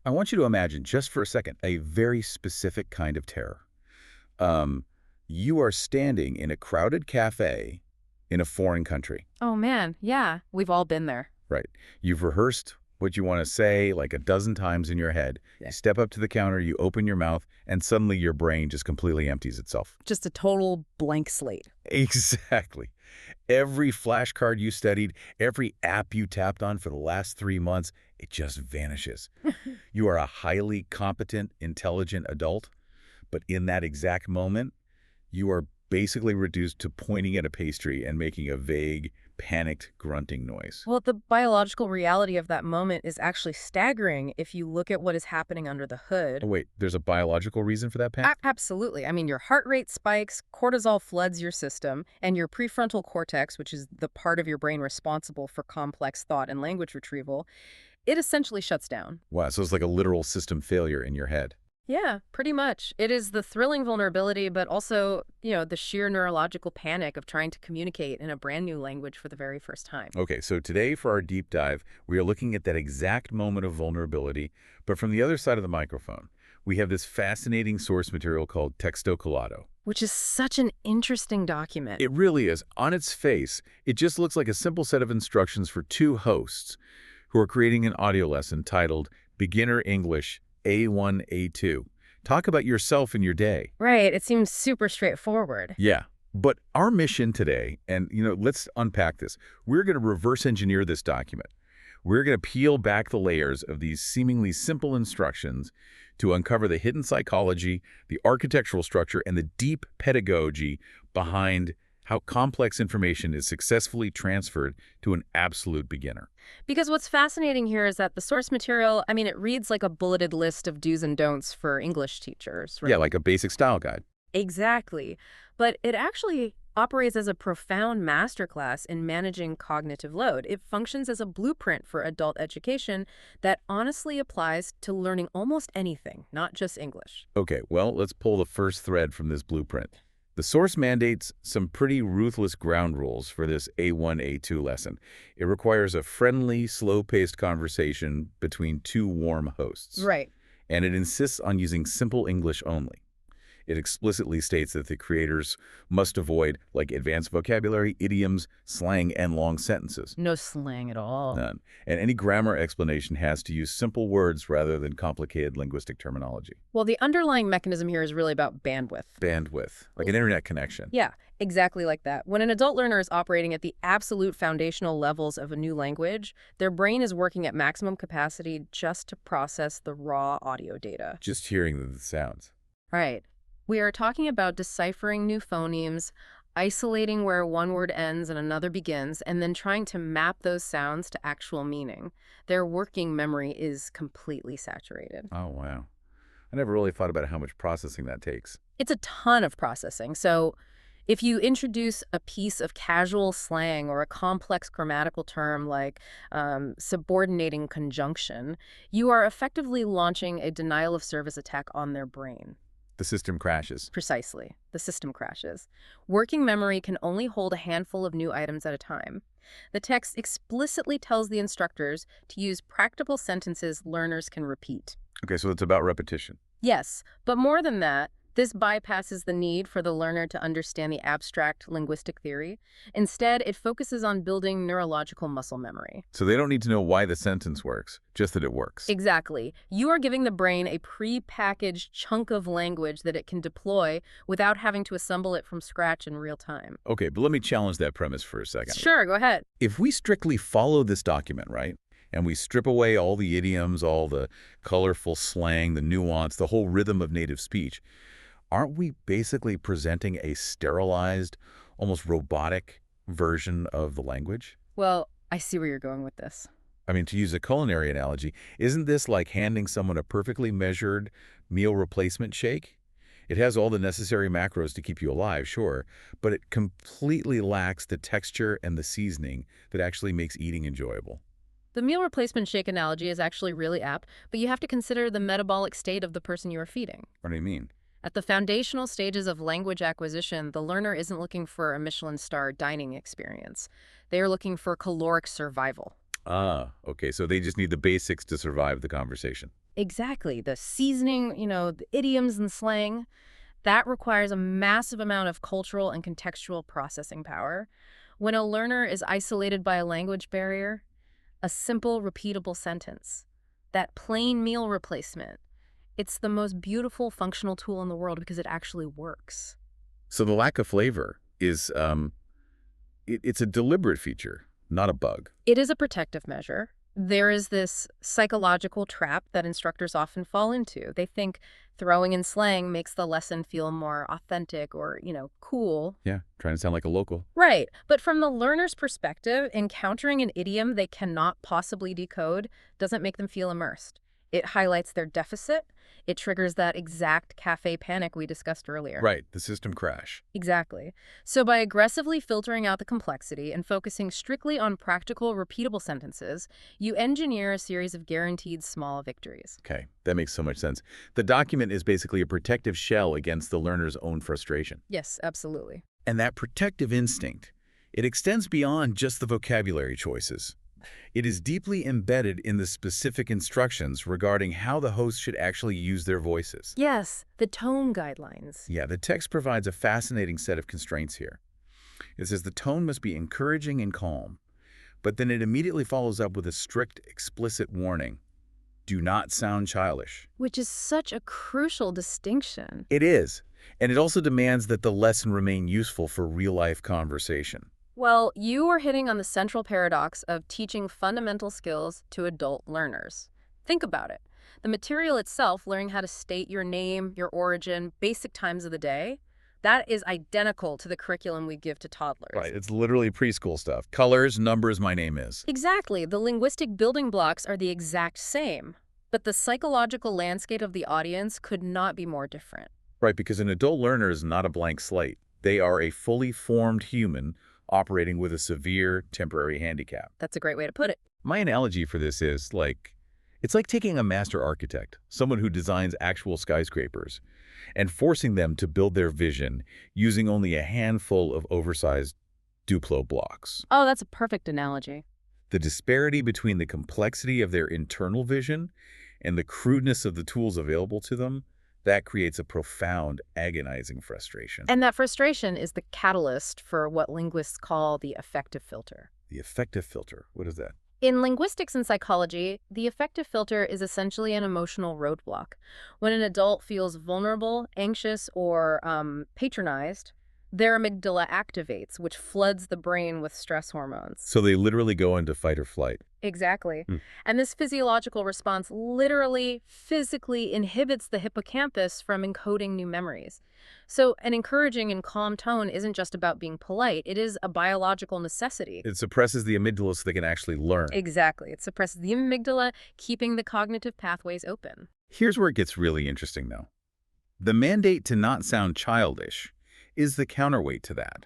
I want you to imagine, just for a second, a very specific kind of terror. Um, you are standing in a crowded cafe in a foreign country, Oh man, yeah, we've all been there. right? You've rehearsed what you want to say like a dozen times in your head. You step up to the counter, you open your mouth, and suddenly your brain just completely empties itself. Just a total blank slate. Exactly. Every flashcard you studied, every app you tapped on for the last 3 months, it just vanishes. You are a highly competent, intelligent adult, but in that exact moment, you are basically reduced to pointing at a pastry and making a vague, panicked, grunting noise. Well, the biological reality of that moment is actually staggering if you look at what is happening under the Oh, hood. wait, there's a biological reason for that, Pam? Absolutely. I mean, your heart rate spikes, cortisol floods your system, and your prefrontal cortex, which is the part of your brain responsible for complex thought and language retrieval, it essentially shuts down. Wow, so it's like a literal system failure in your head. Yeah, pretty much. It is the thrilling vulnerability, but also, the sheer neurological panic of trying to communicate in a brand new language for the very first time. Okay, so today for our deep dive, we are looking at that exact moment of vulnerability, but from the other side of the microphone, we have this fascinating source material called Texto Colado. Which is such an interesting document. It really is. On its face, it just looks like a simple set of instructions for two hosts who are creating an audio lesson titled Beginner English A1-A2. Talk about yourself and your day. Right, it seems super straightforward. Yeah. But our mission today, and let's unpack this. We're going to reverse engineer this document. We're going to peel back the layers of these seemingly simple instructions to uncover the hidden psychology, the architectural structure, and the deep pedagogy behind how complex information is successfully transferred to an absolute beginner. Because what's fascinating here is that the source material, I mean, it reads like a bulleted list of do's and don'ts for English teachers, right? Yeah, like a basic style guide. Exactly. But it actually operates as a profound masterclass in managing cognitive load. It functions as a blueprint for adult education that honestly applies to learning almost anything, not just English. Okay, well, let's pull the first thread from this blueprint. The source mandates some pretty ruthless ground rules for this A1-A2 lesson. It requires a friendly, slow-paced conversation between two warm hosts. Right. And it insists on using simple English only. It explicitly states that the creators must avoid advanced vocabulary, idioms, slang, and long sentences. No slang at all. None. And any grammar explanation has to use simple words rather than complicated linguistic terminology. Well, the underlying mechanism here is really about bandwidth. Bandwidth, like an internet connection. Yeah, exactly like that. When an adult learner is operating at the absolute foundational levels of a new language, their brain is working at maximum capacity just to process the raw audio data. Just hearing the sounds. Right. We are talking about deciphering new phonemes, isolating where one word ends and another begins, and then trying to map those sounds to actual meaning. Their working memory is completely saturated. Oh, wow. I never really thought about how much processing that takes. It's a ton of processing. So if you introduce a piece of casual slang or a complex grammatical term like subordinating conjunction, you are effectively launching a denial of service attack on their brain. The system crashes. Precisely. The system crashes. Working memory can only hold a handful of new items at a time. The text explicitly tells the instructors to use practical sentences learners can repeat. Okay, so it's about repetition. Yes, but more than that, this bypasses the need for the learner to understand the abstract linguistic theory. Instead, it focuses on building neurological muscle memory. So they don't need to know why the sentence works, just that it works. Exactly. You are giving the brain a pre-packaged chunk of language that it can deploy without having to assemble it from scratch in real time. Okay, but let me challenge that premise for a second. Sure, go ahead. If we strictly follow this document, right, and we strip away all the idioms, all the colorful slang, the nuance, the whole rhythm of native speech, aren't we basically presenting a sterilized, almost robotic version of the language? Well, I see where you're going with this. I mean, to use a culinary analogy, isn't this like handing someone a perfectly measured meal replacement shake? It has all the necessary macros to keep you alive, sure, but it completely lacks the texture and the seasoning that actually makes eating enjoyable. The meal replacement shake analogy is actually really apt, but you have to consider the metabolic state of the person you are feeding. What do you mean? At the foundational stages of language acquisition, the learner isn't looking for a Michelin star dining experience. They are looking for caloric survival. Ah, okay, so they just need the basics to survive the conversation. Exactly. The seasoning, the idioms and slang, that requires a massive amount of cultural and contextual processing power. When a learner is isolated by a language barrier, a simple, repeatable sentence, that plain meal replacement, it's the most beautiful functional tool in the world because it actually works. So the lack of flavor is, it's a deliberate feature, not a bug. It is a protective measure. There is this psychological trap that instructors often fall into. They think throwing in slang makes the lesson feel more authentic or, cool. Yeah, trying to sound like a local. Right. But from the learner's perspective, encountering an idiom they cannot possibly decode doesn't make them feel immersed. It highlights their deficit. It triggers that exact cafe panic we discussed earlier. Right, the system crash. Exactly. So by aggressively filtering out the complexity and focusing strictly on practical, repeatable sentences, you engineer a series of guaranteed small victories. Okay, that makes so much sense. The document is basically a protective shell against the learner's own frustration. Yes, absolutely. And that protective instinct, it extends beyond just the vocabulary choices. It is deeply embedded in the specific instructions regarding how the host should actually use their voices. Yes, the tone guidelines. Yeah, the text provides a fascinating set of constraints here. It says the tone must be encouraging and calm, but then it immediately follows up with a strict, explicit warning. Do not sound childish. Which is such a crucial distinction. It is, and it also demands that the lesson remain useful for real-life conversation. Well, you are hitting on the central paradox of teaching fundamental skills to adult learners. Think about it. The material itself, learning how to state your name, your origin, basic times of the day, that is identical to the curriculum we give to toddlers. Right, it's literally preschool stuff. Colors, numbers, my name is. Exactly. The linguistic building blocks are the exact same. But the psychological landscape of the audience could not be more different. Right, because an adult learner is not a blank slate. They are a fully formed human operating with a severe temporary handicap. That's a great way to put it. My analogy for this is it's like taking a master architect, someone who designs actual skyscrapers, and forcing them to build their vision using only a handful of oversized Duplo blocks. Oh, that's a perfect analogy. The disparity between the complexity of their internal vision and the crudeness of the tools available to them, that creates a profound, agonizing frustration. And that frustration is the catalyst for what linguists call the affective filter. The affective filter, what is that? In linguistics and psychology, the affective filter is essentially an emotional roadblock. When an adult feels vulnerable, anxious, or patronized, their amygdala activates, which floods the brain with stress hormones. So they literally go into fight or flight. Exactly. And this physiological response literally, physically inhibits the hippocampus from encoding new memories. So an encouraging and calm tone isn't just about being polite. It is a biological necessity. It suppresses the amygdala so they can actually learn. Exactly. It suppresses the amygdala, keeping the cognitive pathways open. Here's where it gets really interesting, though. The mandate to not sound childish is the counterweight to that.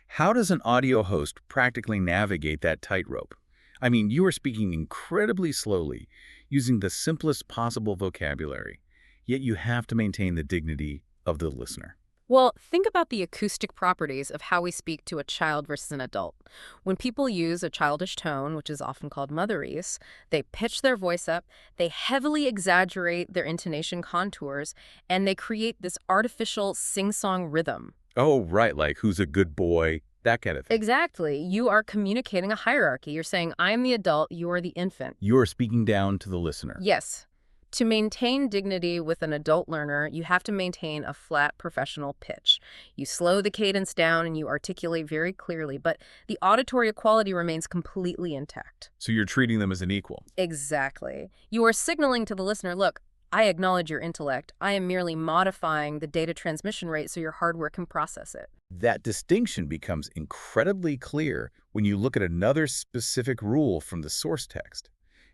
How does an audio host practically navigate that tightrope? I mean, you are speaking incredibly slowly, using the simplest possible vocabulary, yet you have to maintain the dignity of the listener. Well, think about the acoustic properties of how we speak to a child versus an adult. When people use a childish tone, which is often called motherese, they pitch their voice up, they heavily exaggerate their intonation contours, and they create this artificial sing-song rhythm. Oh, right, like who's a good boy, that kind of thing. Exactly. You are communicating a hierarchy. You're saying, I'm the adult, you are the infant. You are speaking down to the listener. Yes. To maintain dignity with an adult learner, you have to maintain a flat professional pitch. You slow the cadence down and you articulate very clearly, but the auditory quality remains completely intact. So you're treating them as an equal. Exactly. You are signaling to the listener, look, I acknowledge your intellect. I am merely modifying the data transmission rate so your hardware can process it. That distinction becomes incredibly clear when you look at another specific rule from the source text.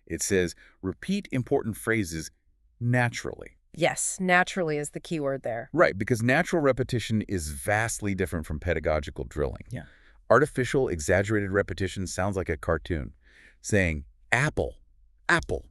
It says, repeat important phrases naturally. Yes, naturally is the key word there. Right, because natural repetition is vastly different from pedagogical drilling. Yeah. Artificial, exaggerated repetition sounds like a cartoon. Saying, apple, apple,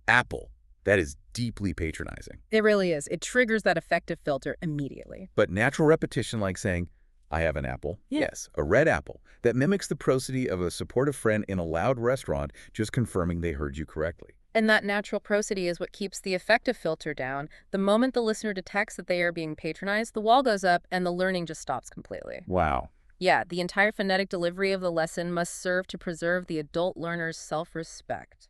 apple. That is deeply patronizing. It really is. It triggers that affective filter immediately. But natural repetition, like saying, I have an apple. Yeah. Yes, a red apple. That mimics the prosody of a supportive friend in a loud restaurant just confirming they heard you correctly. And that natural prosody is what keeps the affective filter down. The moment the listener detects that they are being patronized, the wall goes up and the learning just stops completely. Wow. Yeah, the entire phonetic delivery of the lesson must serve to preserve the adult learner's self-respect.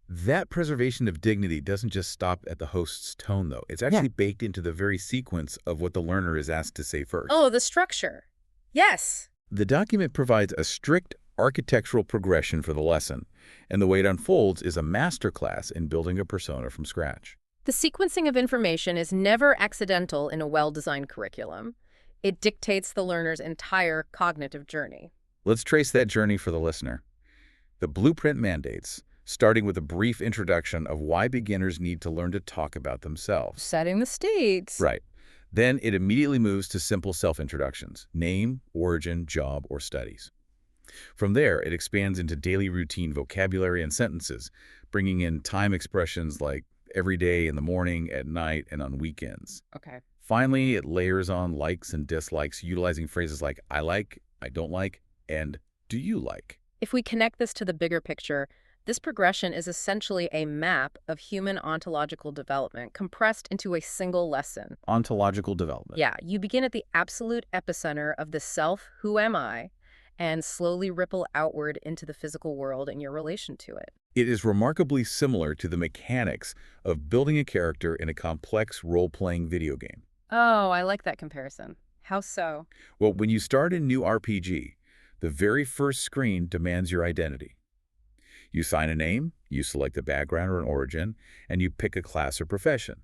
That preservation of dignity doesn't just stop at the host's tone, though. It's Yeah. actually baked into the very sequence of what the learner is asked to say first. Oh, the structure. Yes. The document provides a strict architectural progression for the lesson, and the way it unfolds is a masterclass in building a persona from scratch. The sequencing of information is never accidental in a well-designed curriculum. It dictates the learner's entire cognitive journey. Let's trace that journey for the listener. The blueprint mandates, starting with a brief introduction of why beginners need to learn to talk about themselves. Setting the stage. Right. Then it immediately moves to simple self-introductions: name, origin, job, or studies. From there, it expands into daily routine vocabulary and sentences, bringing in time expressions like every day, in the morning, at night, and on weekends. Okay. Finally, it layers on likes and dislikes, utilizing phrases like I like, I don't like, and do you like? If we connect this to the bigger picture, this progression is essentially a map of human ontological development compressed into a single lesson. Ontological development. Yeah, you begin at the absolute epicenter of the self, who am I, and slowly ripple outward into the physical world and your relation to it. It is remarkably similar to the mechanics of building a character in a complex role-playing video game. Oh, I like that comparison. How so? Well, when you start a new RPG, the very first screen demands your identity. You sign a name, you select a background or an origin, and you pick a class or profession.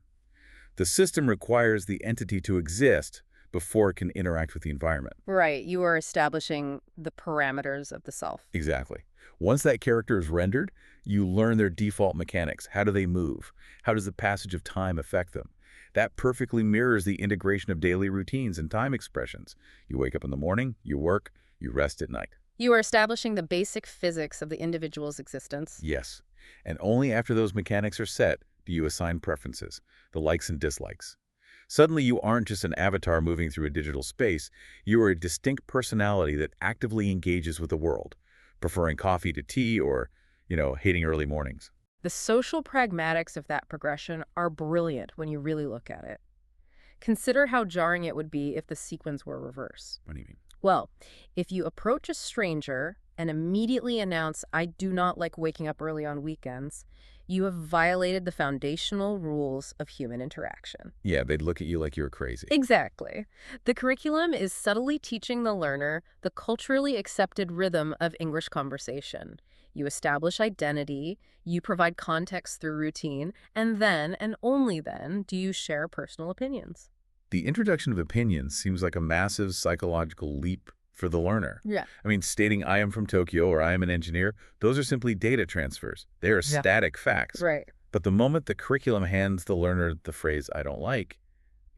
The system requires the entity to exist before it can interact with the environment. Right, you are establishing the parameters of the self. Exactly. Once that character is rendered, you learn their default mechanics. How do they move? How does the passage of time affect them? That perfectly mirrors the integration of daily routines and time expressions. You wake up in the morning, you work, you rest at night. You are establishing the basic physics of the individual's existence. Yes. And only after those mechanics are set do you assign preferences, the likes and dislikes. Suddenly, you aren't just an avatar moving through a digital space. You are a distinct personality that actively engages with the world, preferring coffee to tea or, hating early mornings. The social pragmatics of that progression are brilliant when you really look at it. Consider how jarring it would be if the sequence were reversed. What do you mean? Well, if you approach a stranger and immediately announce, I do not like waking up early on weekends, you have violated the foundational rules of human interaction. Yeah, they'd look at you like you were crazy. Exactly. The curriculum is subtly teaching the learner the culturally accepted rhythm of English conversation. You establish identity, you provide context through routine, and then, and only then, do you share personal opinions. The introduction of opinions seems like a massive psychological leap for the learner. Yeah. I mean, stating I am from Tokyo or I am an engineer, those are simply data transfers. They are Yeah. static facts. Right. But the moment the curriculum hands the learner the phrase I don't like,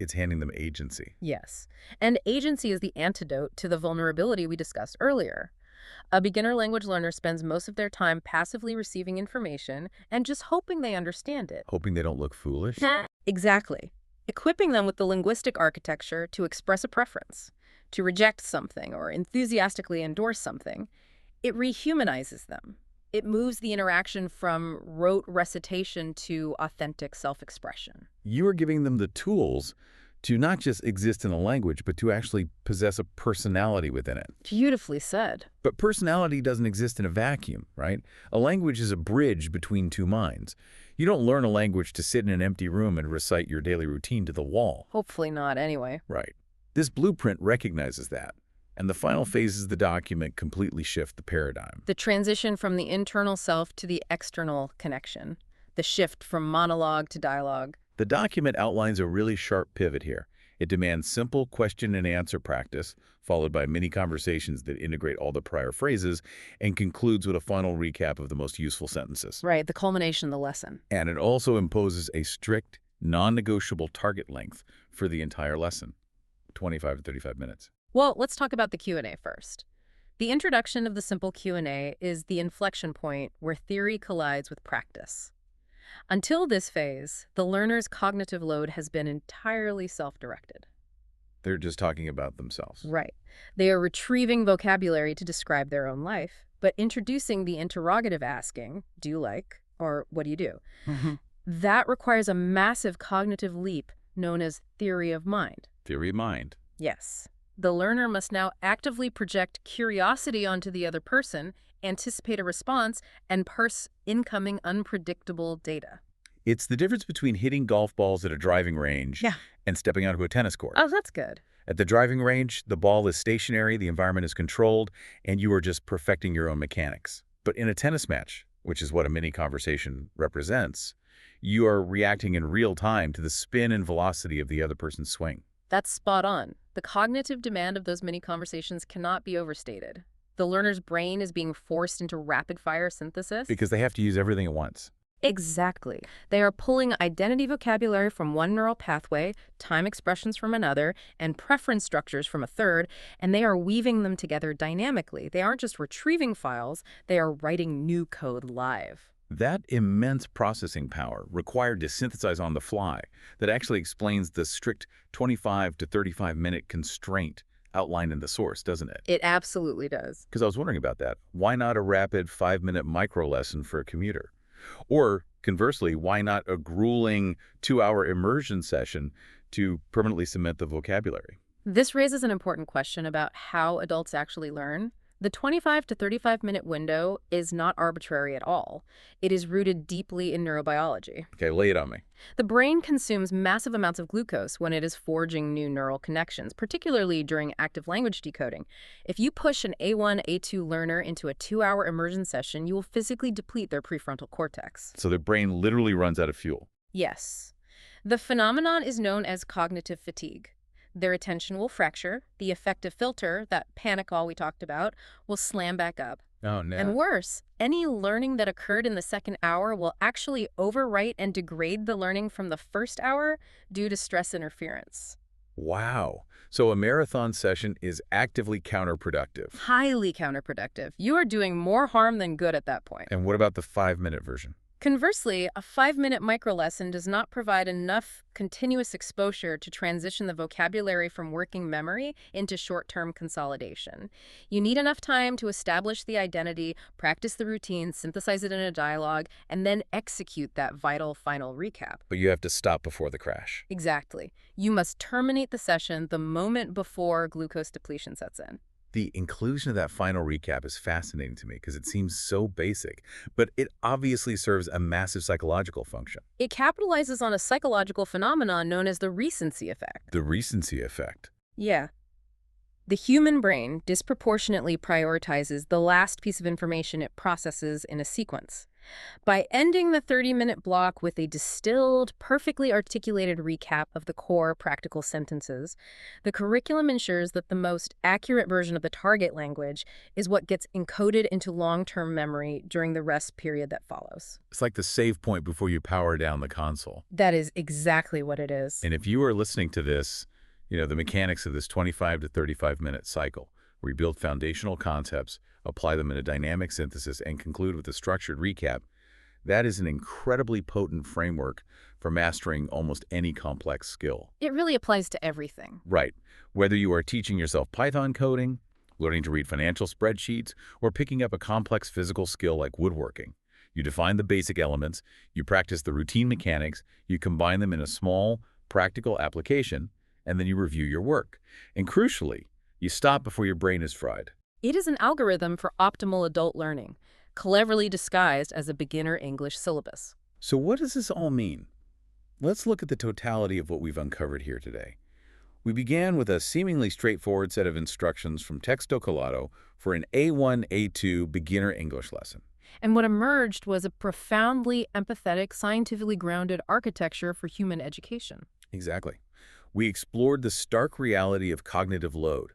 it's handing them agency. Yes. And agency is the antidote to the vulnerability we discussed earlier. A beginner language learner spends most of their time passively receiving information and just hoping they understand it. Hoping they don't look foolish? Exactly. Equipping them with the linguistic architecture to express a preference, to reject something or enthusiastically endorse something, it rehumanizes them. It moves the interaction from rote recitation to authentic self-expression. You are giving them the tools to not just exist in a language, but to actually possess a personality within it. Beautifully said. But personality doesn't exist in a vacuum, right? A language is a bridge between two minds. You don't learn a language to sit in an empty room and recite your daily routine to the wall. Hopefully not, anyway. Right. This blueprint recognizes that. And the final phases of the document completely shift the paradigm. The transition from the internal self to the external connection. The shift from monologue to dialogue. The document outlines a really sharp pivot here. It demands simple question and answer practice, followed by mini conversations that integrate all the prior phrases, and concludes with a final recap of the most useful sentences. Right, the culmination of the lesson. And it also imposes a strict, non-negotiable target length for the entire lesson, 25 to 35 minutes. Well, let's talk about the Q&A first. The introduction of the simple Q&A is the inflection point where theory collides with practice. Until this phase, the learner's cognitive load has been entirely self-directed. They're just talking about themselves. Right. They are retrieving vocabulary to describe their own life, but introducing the interrogative asking, do you like? Or what do you do? Mhm. That requires a massive cognitive leap known as theory of mind. Theory of mind. Yes. The learner must now actively project curiosity onto the other person, anticipate a response, and parse incoming unpredictable data. It's the difference between hitting golf balls at a driving range Yeah. and stepping onto a tennis court. Oh, that's good. At the driving range, the ball is stationary, the environment is controlled, and you are just perfecting your own mechanics. But in a tennis match, which is what a mini conversation represents, you are reacting in real time to the spin and velocity of the other person's swing. That's spot on. The cognitive demand of those mini conversations cannot be overstated. The learner's brain is being forced into rapid-fire synthesis. Because they have to use everything at once. Exactly. They are pulling identity vocabulary from one neural pathway, time expressions from another, and preference structures from a third, and they are weaving them together dynamically. They aren't just retrieving files, they are writing new code live. That immense processing power required to synthesize on the fly that actually explains the strict 25 to 35-minute constraint outlined in the source, doesn't it? It absolutely does. Because I was wondering about that. Why not a rapid 5-minute micro lesson for a commuter? Or conversely, why not a grueling 2-hour immersion session to permanently cement the vocabulary? This raises an important question about how adults actually learn. The 25 to 35-minute window is not arbitrary at all. It is rooted deeply in neurobiology. Okay, lay it on me. The brain consumes massive amounts of glucose when it is forging new neural connections, particularly during active language decoding. If you push an A1-A2 learner into a 2-hour immersion session, you will physically deplete their prefrontal cortex. So their brain literally runs out of fuel. Yes. The phenomenon is known as cognitive fatigue. Their attention will fracture, the affective filter, that panic all we talked about, will slam back up. Oh, no. And worse, any learning that occurred in the second hour will actually overwrite and degrade the learning from the first hour due to stress interference. Wow. So a marathon session is actively counterproductive. Highly counterproductive. You are doing more harm than good at that point. And what about the 5-minute version? Conversely, a 5-minute microlesson does not provide enough continuous exposure to transition the vocabulary from working memory into short-term consolidation. You need enough time to establish the identity, practice the routine, synthesize it in a dialogue, and then execute that vital final recap. But you have to stop before the crash. Exactly. You must terminate the session the moment before glucose depletion sets in. The inclusion of that final recap is fascinating to me because it seems so basic, but it obviously serves a massive psychological function. It capitalizes on a psychological phenomenon known as the recency effect. The recency effect. Yeah. The human brain disproportionately prioritizes the last piece of information it processes in a sequence. By ending the 30-minute block with a distilled, perfectly articulated recap of the core practical sentences, the curriculum ensures that the most accurate version of the target language is what gets encoded into long-term memory during the rest period that follows. It's like the save point before you power down the console. That is exactly what it is. And if you are listening to this, the mechanics of this 25 to 35-minute cycle, where you build foundational concepts, apply them in a dynamic synthesis, and conclude with a structured recap, that is an incredibly potent framework for mastering almost any complex skill. It really applies to everything. Right. Whether you are teaching yourself Python coding, learning to read financial spreadsheets, or picking up a complex physical skill like woodworking, you define the basic elements, you practice the routine mechanics, you combine them in a small, practical application, and then you review your work. And crucially, you stop before your brain is fried. It is an algorithm for optimal adult learning, cleverly disguised as a beginner English syllabus. So what does this all mean? Let's look at the totality of what we've uncovered here today. We began with a seemingly straightforward set of instructions from Texto Colado for an A1-A2 beginner English lesson. And what emerged was a profoundly empathetic, scientifically grounded architecture for human education. Exactly. We explored the stark reality of cognitive load,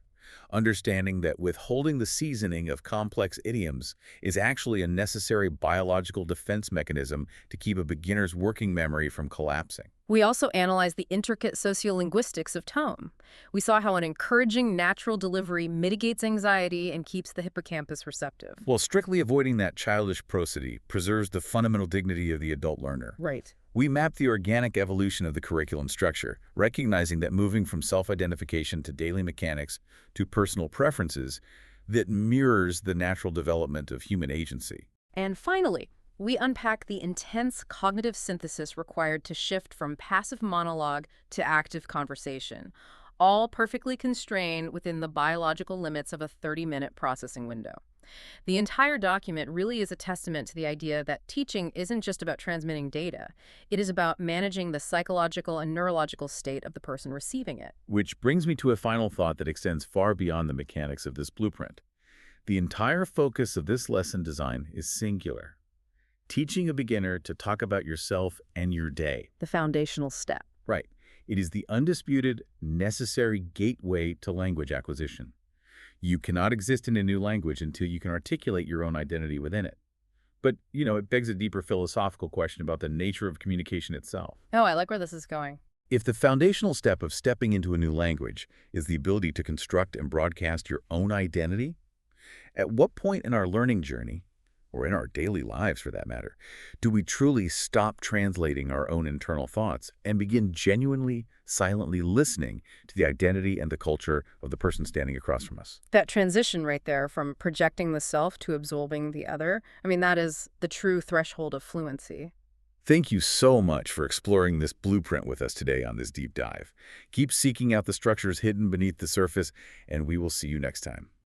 understanding that withholding the seasoning of complex idioms is actually a necessary biological defense mechanism to keep a beginner's working memory from collapsing. We also analyzed the intricate sociolinguistics of tone. We saw how an encouraging natural delivery mitigates anxiety and keeps the hippocampus receptive. While strictly avoiding that childish prosody preserves the fundamental dignity of the adult learner. Right. We mapped the organic evolution of the curriculum structure, recognizing that moving from self-identification to daily mechanics to personal preferences that mirrors the natural development of human agency. And finally, We unpack the intense cognitive synthesis required to shift from passive monologue to active conversation, all perfectly constrained within the biological limits of a 30-minute processing window. The entire document really is a testament to the idea that teaching isn't just about transmitting data. It is about managing the psychological and neurological state of the person receiving it. Which brings me to a final thought that extends far beyond the mechanics of this blueprint. The entire focus of this lesson design is singular. Teaching a beginner to talk about yourself and your day. The foundational step. Right. It is the undisputed, necessary gateway to language acquisition. You cannot exist in a new language until you can articulate your own identity within it. But, it begs a deeper philosophical question about the nature of communication itself. Oh, I like where this is going. If the foundational step of stepping into a new language is the ability to construct and broadcast your own identity, at what point in our learning journey, or in our daily lives for that matter, do we truly stop translating our own internal thoughts and begin genuinely, silently listening to the identity and the culture of the person standing across from us? That transition right there from projecting the self to absorbing the other, that is the true threshold of fluency. Thank you so much for exploring this blueprint with us today on this deep dive. Keep seeking out the structures hidden beneath the surface, and we will see you next time.